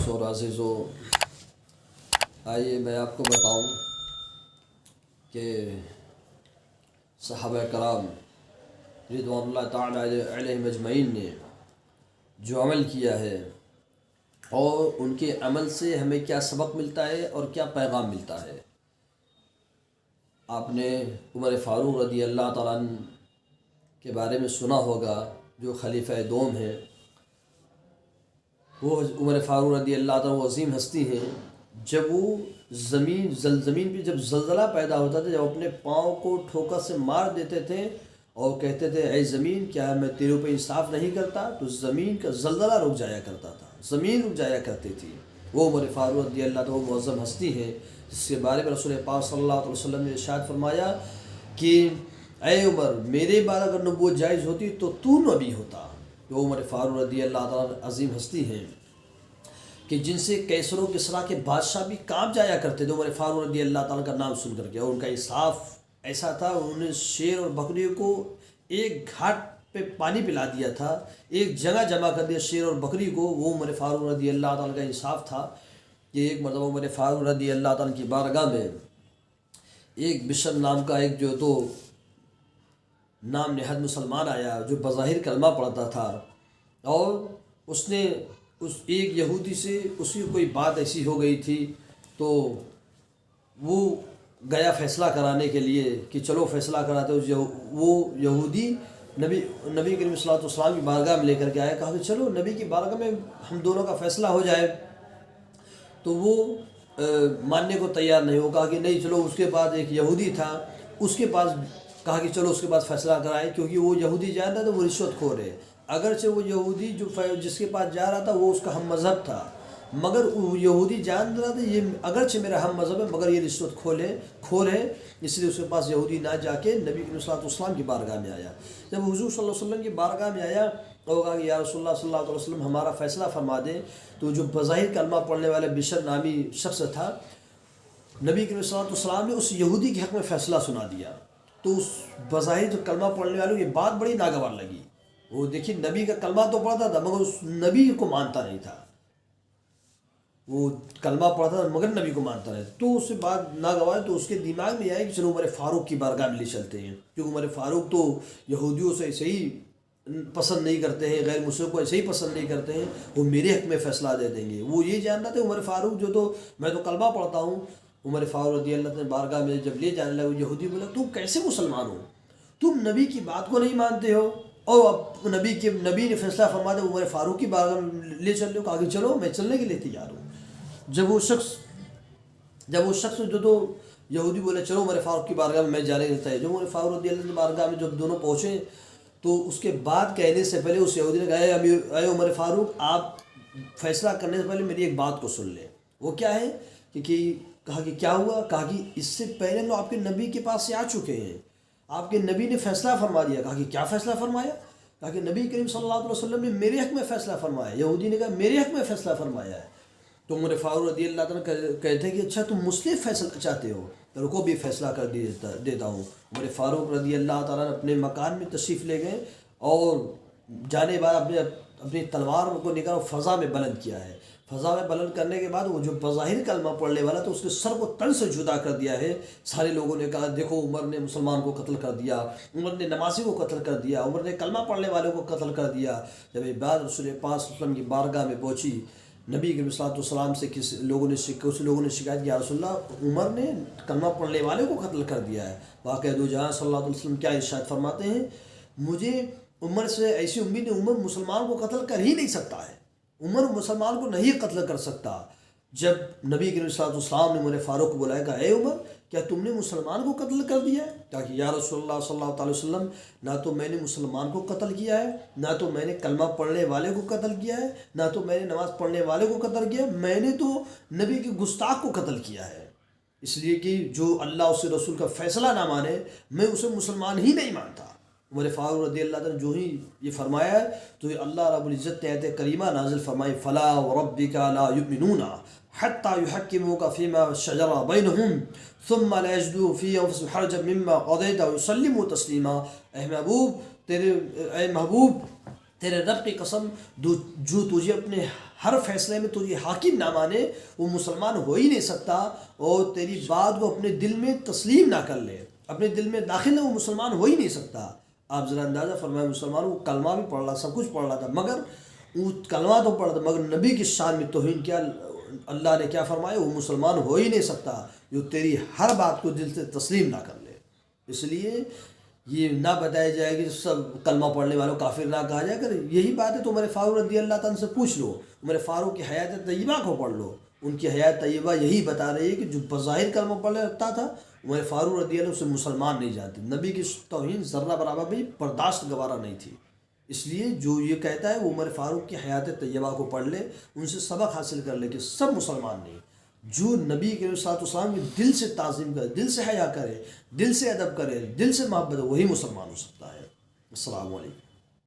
اور عزیزوں، آئیے میں آپ کو بتاؤں کہ صحابہ کرام رضوان اللہ تعالی علیہم اجمعین نے جو عمل کیا ہے اور ان کے عمل سے ہمیں کیا سبق ملتا ہے اور کیا پیغام ملتا ہے۔ آپ نے عمر فاروق رضی اللہ تعالیٰ عنہ کے بارے میں سنا ہوگا، جو خلیفہ دوم ہیں۔ وہ عمر فاروق رضی اللہ تعالیٰ وہ عظیم ہستی ہیں۔ جب وہ زمین پہ جب زلزلہ پیدا ہوتا تھا، جب اپنے پاؤں کو ٹھوکر سے مار دیتے تھے اور کہتے تھے اے زمین کیا میں تیرے اوپر انصاف نہیں کرتا، تو زمین کا زلزلہ رک جایا کرتا تھا، زمین رک جایا کرتی تھی۔ وہ عمر فاروق رضی اللہ تعالیٰ معظم ہستی ہیں، جس کے بارے میں رسول پاک صلی اللہ علیہ وسلم نے ارشاد فرمایا کہ اے عمر میرے بارے اگر نبوت جائز ہوتی تو نبی ہوتا۔ وہ عمر فاروق رضی اللہ تعالیٰ عظیم ہستی ہیں کہ جن سے کیسر و کسریٰ کے بادشاہ بھی کانپ جایا کرتے تھے عمر فاروق رضی اللہ تعالیٰ کا نام سن کر کے۔ اور ان کا انصاف ایسا تھا، انہوں نے شیر اور بکری کو ایک گھاٹ پہ پانی پلا دیا تھا، ایک جگہ جمع کر دیا شیر اور بکری کو۔ وہ عمر فاروق رضی اللہ تعالیٰ کا انصاف تھا کہ ایک مرتبہ عمر فاروق رضی اللہ تعالیٰ کی بارگاہ میں ایک بشر نام کا ایک جو تو نام نہاد مسلمان آیا، جو بظاہر کلمہ پڑھتا تھا، اور اس نے اس ایک یہودی سے اس کی کوئی بات ایسی ہو گئی تھی، تو وہ گیا فیصلہ کرانے کے لیے کہ چلو فیصلہ کراتے۔ وہ یہودی نبی کریم صلی اللہ علیہ وسلم کی بارگاہ میں لے کر کے آیا، کہا کہ چلو نبی کی بارگاہ میں ہم دونوں کا فیصلہ ہو جائے۔ تو وہ ماننے کو تیار نہیں ہو، کہا کہ نہیں چلو۔ اس کے بعد ایک یہودی تھا، اس کے پاس کہا کہ چلو اس کے پاس فیصلہ کرائے، کیونکہ وہ یہودی جانتا تھا وہ رشوت خور ہے۔ اگرچہ وہ یہودی جس کے پاس جا رہا تھا وہ اس کا ہم مذہب تھا، مگر وہ یہودی جان رہا تھا یہ اگرچہ میرا ہم مذہب ہے مگر یہ رشوت خور ہے، اس لیے اس کے پاس یہودی نہ جا کے نبی صلی اللہ علیہ وسلم کی بارگاہ میں آیا۔ جب حضور صلی اللہ علیہ وسلم کی بارگاہ میں آیا اور کہا کہ یا رسول اللہ صلی اللہ علیہ وسلم ہمارا فیصلہ فرما دیں، تو جو بظاہر کلمہ پڑھنے والے بشر نامی شخص تھا، نبی صلی اللہ علیہ وسلم نے اس یہودی کے حق میں فیصلہ سنا دیا۔ تو اس بظاہر جو کلمہ پڑھنے والوں یہ بات بڑی ناگوار لگی۔ وہ دیکھیے نبی کا کلمہ تو پڑھتا تھا مگر اس نبی کو مانتا نہیں تھا، وہ کلمہ پڑھتا تھا مگر نبی کو مانتا نہیں تھا۔ تو اس سے بات ناگوار، تو اس کے دماغ میں آیا کہ چلو عمر فاروق کی بارگاہ میں لے چلتے ہیں، کیونکہ عمر فاروق تو یہودیوں سے ایسے ہی پسند نہیں کرتے ہیں، غیر مسلم کو ایسے ہی پسند نہیں کرتے ہیں، وہ میرے حق میں فیصلہ دے دیں گے۔ وہ یہ جان رہا تھا عمر فاروق جو تو میں تو کلمہ پڑھتا ہوں۔ عمر فاروق رضی اللہ عنہ بارگاہ میں جب لے جانے لگا، یہودی بولا تم کیسے مسلمان ہو، تم نبی کی بات کو نہیں مانتے ہو، اور اب نبی نے فیصلہ فرما دیا عمر فاروق کی بارگاہ میں لے چل رہے ہو، آگے چلو میں چلنے کے لیے تیار ہوں۔ جب وہ شخص جو تو یہودی بولے چلو عمر فاروق کی بارگاہ میں جانے دیتا ہے، جب عمر فاروق رضی اللہ عنہ بارگاہ میں جب دونوں پہنچے تو اس کے بعد کہنے سے پہلے اس یہودی نے کہا اے عمر فاروق آپ فیصلہ کرنے سے پہلے میری ایک بات کو سن لیں۔ وہ کیا ہے کہ کہا کہ کیا ہوا، کہا کہ اس سے پہلے تو آپ کے نبی کے پاس سے آ چکے ہیں، آپ کے نبی نے فیصلہ فرما دیا۔ کہا کہ کیا فیصلہ فرمایا، کہا کہ نبی کریم صلی اللہ علیہ وسلم نے میرے حق میں فیصلہ فرمایا۔ یہودی نے کہا میرے حق میں فیصلہ فرمایا ہے۔ تو عمر فاروق رضی اللہ تعالیٰ کہتے ہیں کہ اچھا تم مجھ سے فیصلہ چاہتے ہو، تو رکو بھی فیصلہ کر دیتا ہوں۔ عمر فاروق رضی اللہ تعالیٰ نے اپنے مکان میں تشریف لے گئے اور جانے بعد اپنی تلوار کو نکال فضا میں بلند کیا ہے۔ فضا میں بلند کرنے کے بعد وہ جو بظاہر کلمہ پڑھنے والا تو اس کے سر کو تن سے جدا کر دیا ہے۔ سارے لوگوں نے کہا دیکھو عمر نے مسلمان کو قتل کر دیا، عمر نے نمازی کو قتل کر دیا، عمر نے کلمہ پڑھنے والوں کو قتل کر دیا۔ جب یہ بات رسول پاک صلی اللہ علیہ وسلم کی بارگاہ میں پہنچی، نبی کریم صلی اللہ علیہ وسلم سے کچھ لوگوں نے شکایت کی، یا رسول اللہ عمر نے کلمہ پڑھنے والوں کو قتل کر دیا ہے۔ واقعہ دو جہاں صلی اللہ علیہ وسلم کیا ارشاد فرماتے ہیں، مجھے عمر سے ایسی امید ہے، عمر مسلمان کو قتل کر ہی نہیں سکتا ہے، عمر مسلمان کو نہیں قتل کر سکتا۔ جب نبی کریم صلی اللہ علیہ وسلم نے عمر فاروق کو بلایا، کہا اے عمر کیا تم نے مسلمان کو قتل کر دیا ہے؟ کہا کہ یا رسول اللہ صلی اللہ علیہ وسلم نہ تو میں نے مسلمان کو قتل کیا ہے، نہ تو میں نے کلمہ پڑھنے والے کو قتل کیا ہے، نہ تو میں نے نماز پڑھنے والے کو قتل کیا ہے، میں نے تو نبی کے گستاخ کو قتل کیا ہے۔ اس لیے کہ جو اللہ اس رسول کا فیصلہ نہ مانے میں اسے مسلمان ہی نہیں مانتا۔ عمر فاروق رضی اللہ عنہ جو ہی یہ فرمایا ہے تو یہ اللہ رب العزت نے آیت کریمہ نازل فرمائی، فلا وربک لا یؤمنون حتی یحکموک فیما شجر بینہم ثم لا یجدوا فی انفسہم حرجا مما قضیت ویسلموا تسلیما۔ اے محبوب تیرے رب کی قسم جو تجھے اپنے ہر فیصلے میں تجھے حاکم نہ مانے وہ مسلمان ہو ہی نہیں سکتا، اور تیری بات کو اپنے دل میں تسلیم نہ کر لے، اپنے دل میں داخل نہ، وہ مسلمان ہو ہی نہیں سکتا۔ آپ ذرا اندازہ فرمائیں، مسلمانوں کو کلمہ بھی پڑھ رہا، سب کچھ پڑھ رہا تھا، مگر وہ کلمہ تو پڑھا تھا مگر نبی کی شان میں توہین کیا، اللہ نے کیا فرمایا، وہ مسلمان ہو ہی نہیں سکتا جو تیری ہر بات کو دل سے تسلیم نہ کر لے۔ اس لیے یہ نہ بتایا جائے کہ سب کلمہ پڑھنے والوں کافر نہ کہا جائے، اگر یہی بات ہے تو عمر فاروق رضی اللہ تعالیٰ سے پوچھ لو، عمر فاروق کی حیات طیبہ کو پڑھ لو، ان کی حیات طیبہ یہی بتا رہی ہے کہ جو بظاہر کلمہ پڑھنے لگتا تھا عمر فاروق رضی اللہ، اسے مسلمان نہیں جانتے، نبی کی توہین ذرہ برابر بھی برداشت گوارا نہیں تھی۔ اس لیے جو یہ کہتا ہے وہ عمر فاروق کی حیات طیبہ کو پڑھ لے، ان سے سبق حاصل کر لے کہ سب مسلمان نہیں، جو نبی کے صلی اللہ کی دل سے تعظیم کرے، دل سے حیا کرے، دل سے ادب کرے، دل سے محبت ہے، وہی مسلمان ہو سکتا ہے۔ السلام علیکم۔